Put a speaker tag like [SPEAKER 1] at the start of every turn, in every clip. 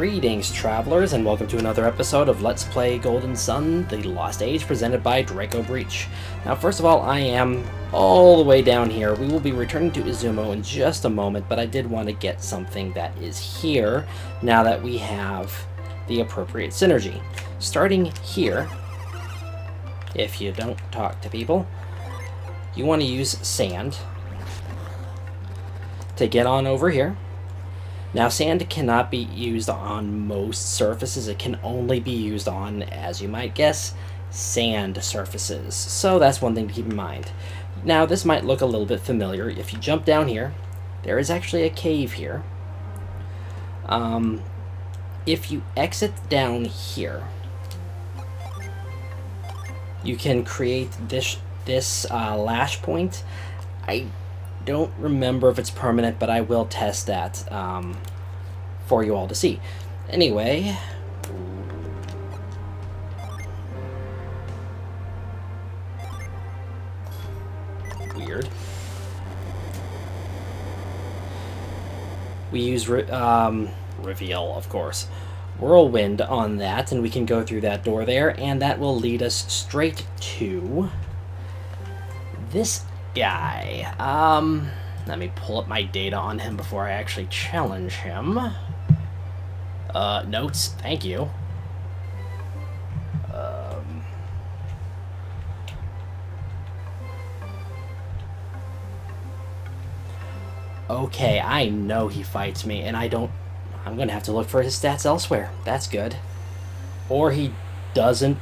[SPEAKER 1] Greetings, travelers, and welcome to another episode of Let's Play Golden Sun, The Lost Age, presented by Draco Breach. Now, first of all, I am all the way down here. We will be returning to Izumo in just a moment, but I did want to get something that is here now that we have the appropriate synergy. Starting here, if you don't talk to people, you want to use sand to get on over here. Now, sand cannot be used on most surfaces. It can only be used on, as you might guess, sand surfaces. So that's one thing to keep in mind. Now, this might look a little bit familiar. If you jump down here, there is actually a cave here. If you exit down here, you can create this lash point. I don't remember if it's permanent, but I will test that for you all to see. Anyway, weird. We use reveal, of course, whirlwind on that, and we can go through that door there, and that will lead us straight to this guy. Let me pull up my data on him before I actually challenge him. Notes, thank you. Okay, I know he fights me, and I'm gonna have to look for his stats elsewhere. That's good. Or he doesn't.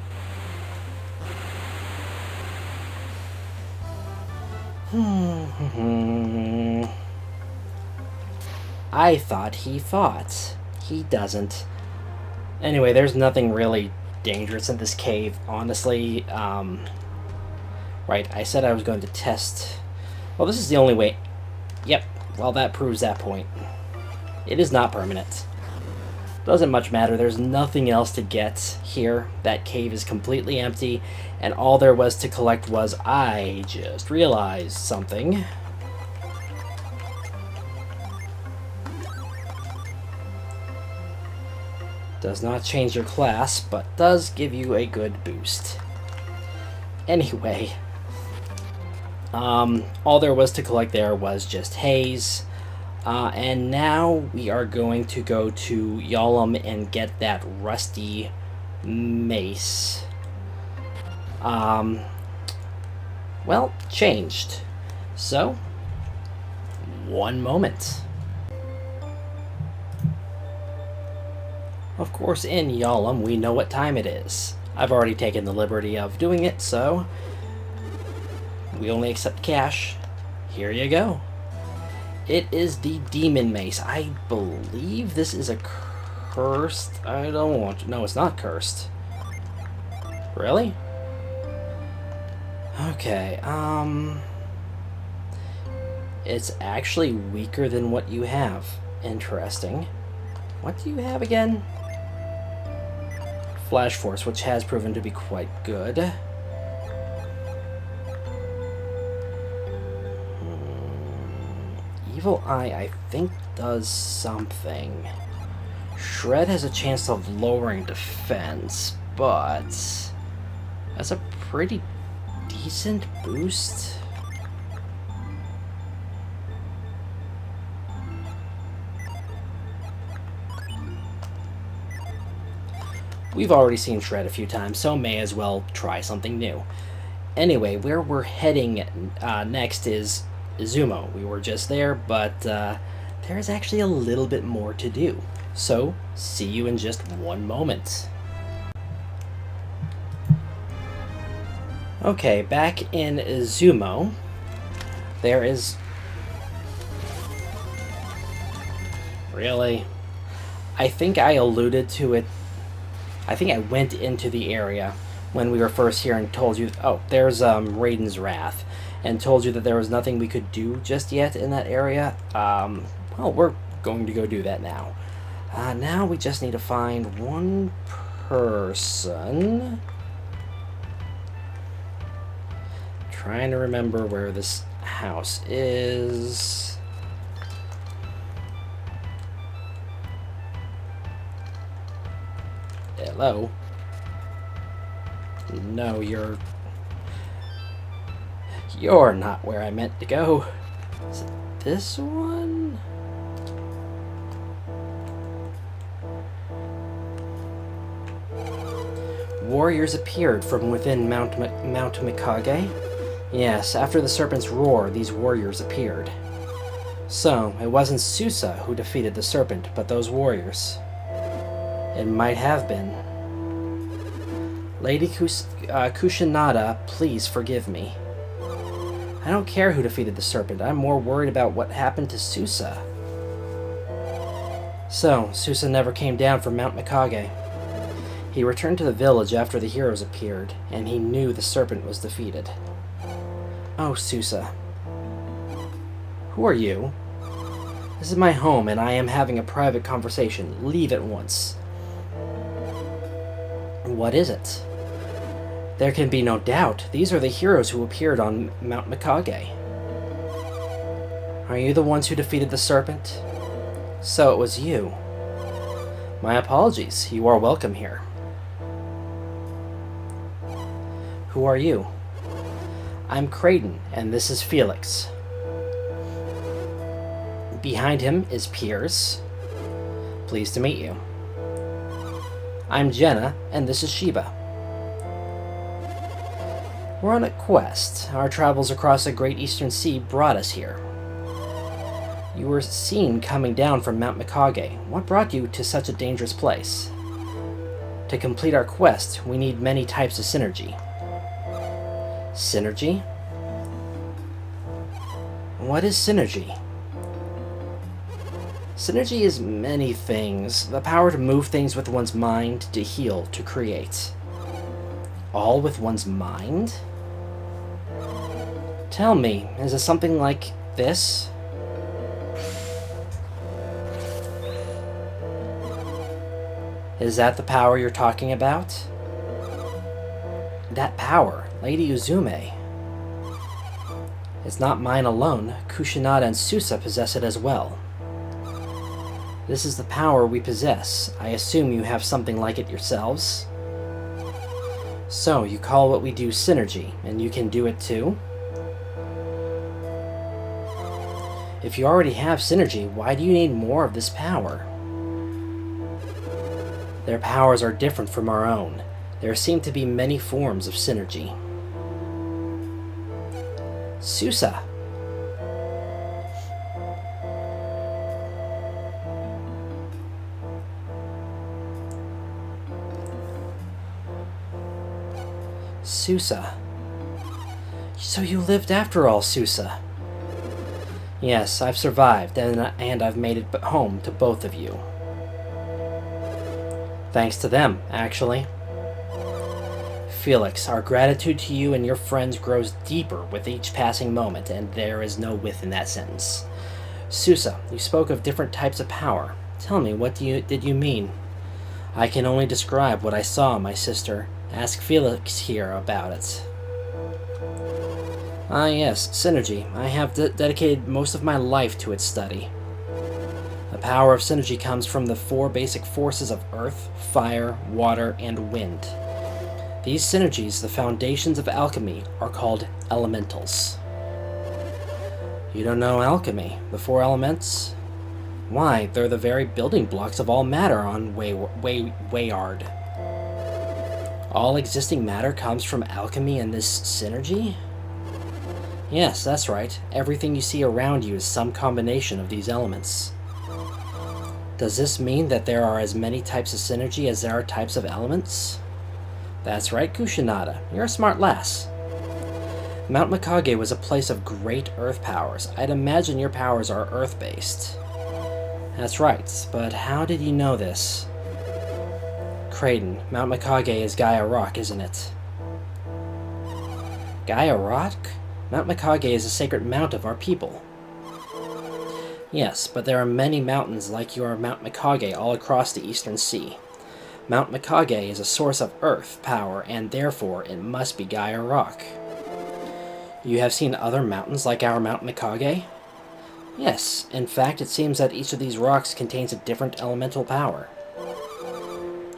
[SPEAKER 1] I thought he fought. He doesn't. Anyway, there's nothing really dangerous in this cave, honestly. Right, I said I was going to test. Well, this is the only way. Yep, well, that proves that point. It is not permanent. Doesn't much matter. There's nothing else to get here. That cave is completely empty, and all there was to collect was, I just realized something. Does not change your class, but does give you a good boost. Anyway, all there was to collect there was just haze. And now we are going to go to Yalom and get that rusty mace. Well, changed. So, one moment. Of course, in Yalom, we know what time it is. I've already taken the liberty of doing it, so we only accept cash. Here you go. It is the demon mace. I believe this is a cursed. I don't want to. No, it's not cursed. Really? Okay, it's actually weaker than what you have. Interesting. What do you have again? Flash Force, which has proven to be quite good. Evil Eye, I think, does something. Shred has a chance of lowering defense, but that's a pretty decent boost. We've already seen Shred a few times, so may as well try something new. Anyway, where we're heading next is Izumo. We were just there, but there's actually a little bit more to do. So, see you in just one moment. Okay, back in Izumo, there is... Really? I think I alluded to it. I think I went into the area when we were first here and told you... Oh, there's Raiden's Wrath. And told you that there was nothing we could do just yet in that area. Well, we're going to go do that now. Now we just need to find one person. Trying to remember where this house is. Hello? No, you're not where I meant to go. Is it this one? Warriors appeared from within Mount Mikage? Yes, after the serpent's roar, these warriors appeared. So, it wasn't Susa who defeated the serpent, but those warriors. It might have been. Lady Kushinada, please forgive me. I don't care who defeated the serpent. I'm more worried about what happened to Susa. So, Susa never came down from Mount Mikage. He returned to the village after the heroes appeared, and he knew the serpent was defeated. Oh, Susa. Who are you? This is my home, and I am having a private conversation. Leave at once. What is it? There can be no doubt. These are the heroes who appeared on Mount Mikage. Are you the ones who defeated the serpent? So it was you. My apologies. You are welcome here. Who are you? I'm Creighton, and this is Felix. Behind him is Piers. Pleased to meet you. I'm Jenna, and this is Sheba. We're on a quest. Our travels across the Great Eastern Sea brought us here. You were seen coming down from Mount Mikage. What brought you to such a dangerous place? To complete our quest, we need many types of synergy. Synergy? What is synergy? Synergy is many things. The power to move things with one's mind, to heal, to create. All with one's mind? Tell me, is it something like this? Is that the power you're talking about? That power, Lady Izumo. It's not mine alone. Kushinada and Susa possess it as well. This is the power we possess. I assume you have something like it yourselves? So, you call what we do synergy, and you can do it too? If you already have synergy, why do you need more of this power? Their powers are different from our own. There seem to be many forms of synergy. Susa. Susa. So you lived after all, Susa. Yes, I've survived, and I've made it home to both of you. Thanks to them, actually. Felix, our gratitude to you and your friends grows deeper with each passing moment, and there is no width in that sentence. Susa, you spoke of different types of power. Tell me, what did you mean? I can only describe what I saw, my sister. Ask Felix here about it. Ah yes, synergy. I have dedicated most of my life to its study. The power of synergy comes from the four basic forces of earth, fire, water, and wind. These synergies, the foundations of alchemy, are called elementals. You don't know alchemy, the four elements? Why, they're the very building blocks of all matter on Wayard. All existing matter comes from alchemy and this synergy? Yes, that's right. Everything you see around you is some combination of these elements. Does this mean that there are as many types of synergy as there are types of elements? That's right, Kushinada. You're a smart lass. Mount Mikage was a place of great earth powers. I'd imagine your powers are earth-based. That's right, but how did you know this? Creighton, Mount Mikage is Gaia Rock, isn't it? Gaia Rock? Mount Mikage is a sacred mount of our people. Yes, but there are many mountains like your Mount Mikage all across the Eastern Sea. Mount Mikage is a source of earth power, and therefore it must be Gaia Rock. You have seen other mountains like our Mount Mikage? Yes, in fact it seems that each of these rocks contains a different elemental power.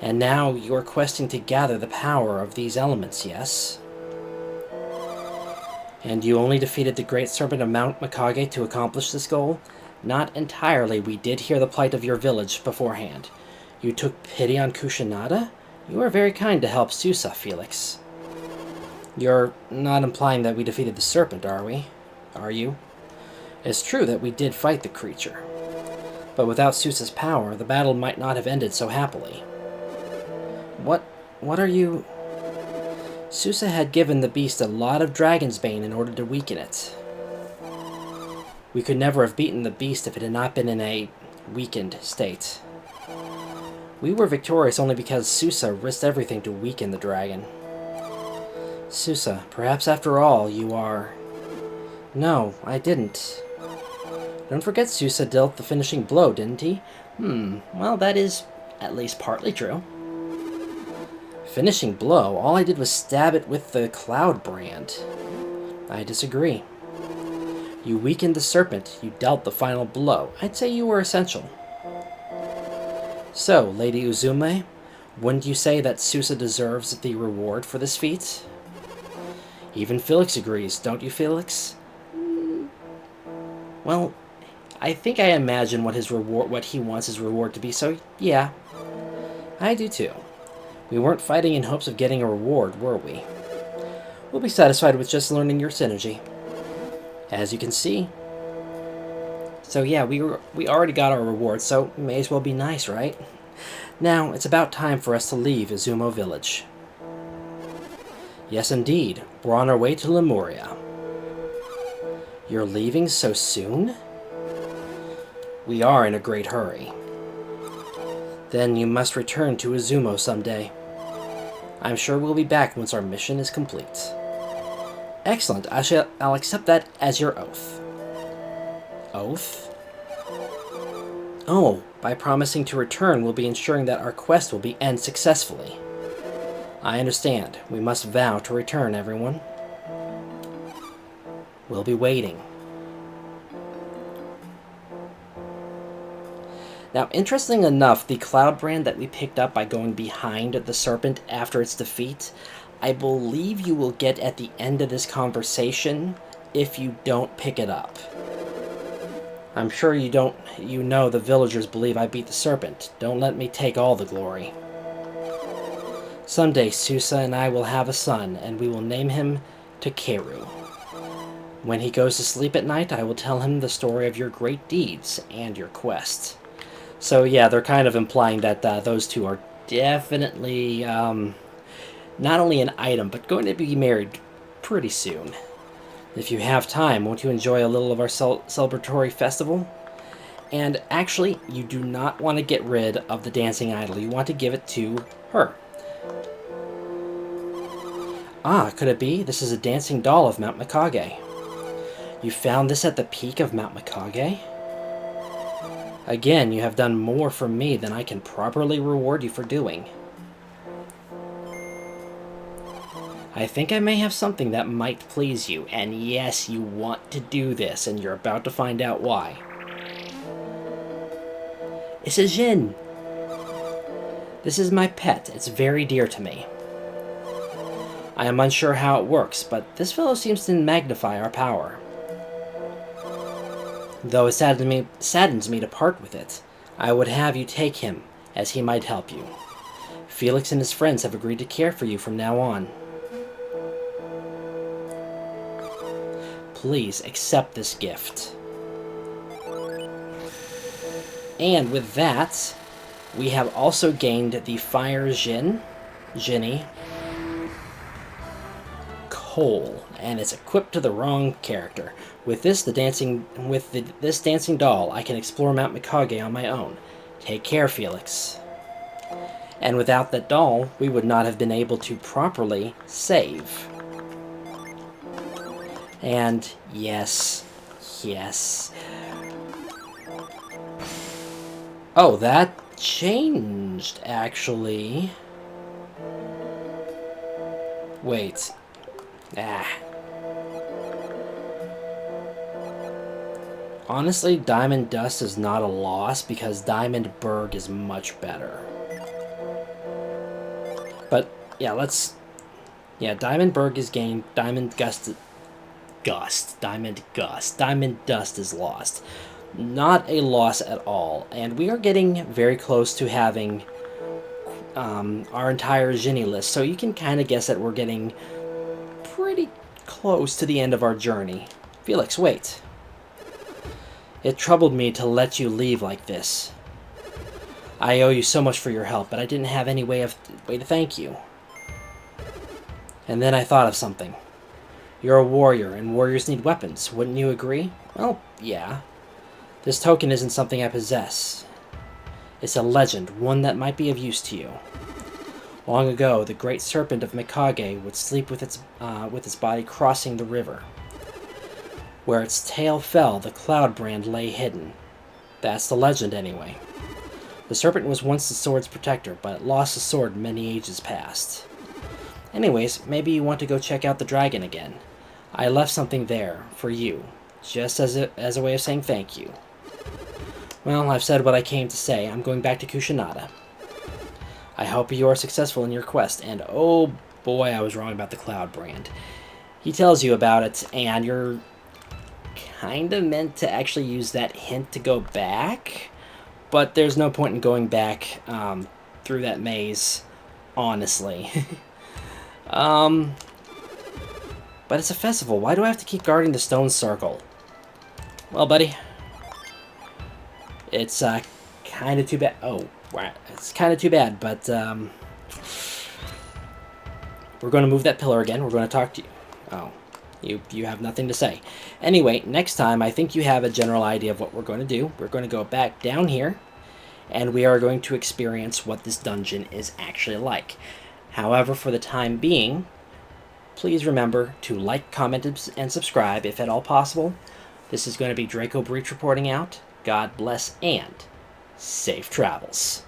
[SPEAKER 1] And now you are questing to gather the power of these elements, yes? And you only defeated the great serpent of Mount Mikage to accomplish this goal? Not entirely. We did hear the plight of your village beforehand. You took pity on Kushinada? You are very kind to help Susa, Felix. You're not implying that we defeated the serpent, are we? Are you? It's true that we did fight the creature. But without Susa's power, the battle might not have ended so happily. What are you... Susa had given the beast a lot of dragon's bane in order to weaken it. We could never have beaten the beast if it had not been in a weakened state. We were victorious only because Susa risked everything to weaken the dragon. Susa, perhaps after all you are... No, I didn't. Don't forget Susa dealt the finishing blow, didn't he? Well, that is at least partly true. Finishing blow? All I did was stab it with the cloud brand. I disagree. You weakened the serpent. You dealt the final blow. I'd say you were essential. So, Lady Izumo, wouldn't you say that Susa deserves the reward for this feat? Even Felix agrees, don't you, Felix? Well, I think I imagine what he wants his reward to be, so yeah, I do too. We weren't fighting in hopes of getting a reward, were we? We'll be satisfied with just learning your synergy. As you can see. So yeah, we already got our reward, so may as well be nice, right? Now, it's about time for us to leave Izumo Village. Yes, indeed. We're on our way to Lemuria. You're leaving so soon? We are in a great hurry. Then you must return to Izumo someday. I'm sure we'll be back once our mission is complete. Excellent. I'll accept that as your oath. Oath? Oh, by promising to return, we'll be ensuring that our quest will end successfully. I understand. We must vow to return, everyone. We'll be waiting. Now, interesting enough, the cloud brand that we picked up by going behind the serpent after its defeat, I believe you will get at the end of this conversation if you don't pick it up. I'm sure you know the villagers believe I beat the serpent. Don't let me take all the glory. Someday Susa and I will have a son, and we will name him Takeru. When he goes to sleep at night, I will tell him the story of your great deeds and your quest. So yeah, they're kind of implying that those two are definitely not only an item, but going to be married pretty soon. If you have time, won't you enjoy a little of our celebratory festival? And actually, you do not want to get rid of the dancing idol. You want to give it to her. Ah, could it be? This is a dancing doll of Mount Mikage. You found this at the peak of Mount Mikage? Again, you have done more for me than I can properly reward you for doing. I think I may have something that might please you, and yes, you want to do this, and you're about to find out why. It's a Jin. This is my pet. It's very dear to me. I am unsure how it works, but this fellow seems to magnify our power. Though it saddens me to part with it, I would have you take him, as he might help you. Felix and his friends have agreed to care for you from now on. Please accept this gift. And with that, we have also gained the Fire Jinny, Cole, and it's equipped to the wrong character. With this dancing doll, I can explore Mount Mikage on my own. Take care, Felix. And without that doll, we would not have been able to properly save. And yes. Oh, that changed, actually. Wait. Honestly, Diamond Dust is not a loss because Diamond Berg is much better. But, yeah, let's... Yeah, Diamond Berg is gained. Diamond Dust is lost. Not a loss at all. And we are getting very close to having our entire Genie list. So you can kind of guess that we're getting pretty close to the end of our journey. Felix, wait. It troubled me to let you leave like this. I owe you so much for your help, but I didn't have any way to thank you. And then I thought of something. You're a warrior, and warriors need weapons. Wouldn't you agree? Well, yeah. This token isn't something I possess. It's a legend, one that might be of use to you. Long ago, the great serpent of Mikage would sleep with its body crossing the river. Where its tail fell, the cloud brand lay hidden. That's the legend, anyway. The serpent was once the sword's protector, but it lost the sword many ages past. Anyways, maybe you want to go check out the dragon again. I left something there, for you, just as a way of saying thank you. Well, I've said what I came to say. I'm going back to Kushinaga. I hope you are successful in your quest, and oh boy, I was wrong about the cloud brand. He tells you about it, and you're kind of meant to actually use that hint to go back, but there's no point in going back through that maze, honestly. But it's a festival. Why do I have to keep guarding the stone circle? Well, buddy, it's kind of too bad. Oh, right. It's kind of too bad, but we're going to move that pillar again. We're going to talk to you. Oh, you have nothing to say. Anyway, next time, I think you have a general idea of what we're going to do. We're going to go back down here, and we are going to experience what this dungeon is actually like. However, for the time being, please remember to like, comment, and subscribe if at all possible. This is going to be Draco Breach reporting out. God bless and safe travels.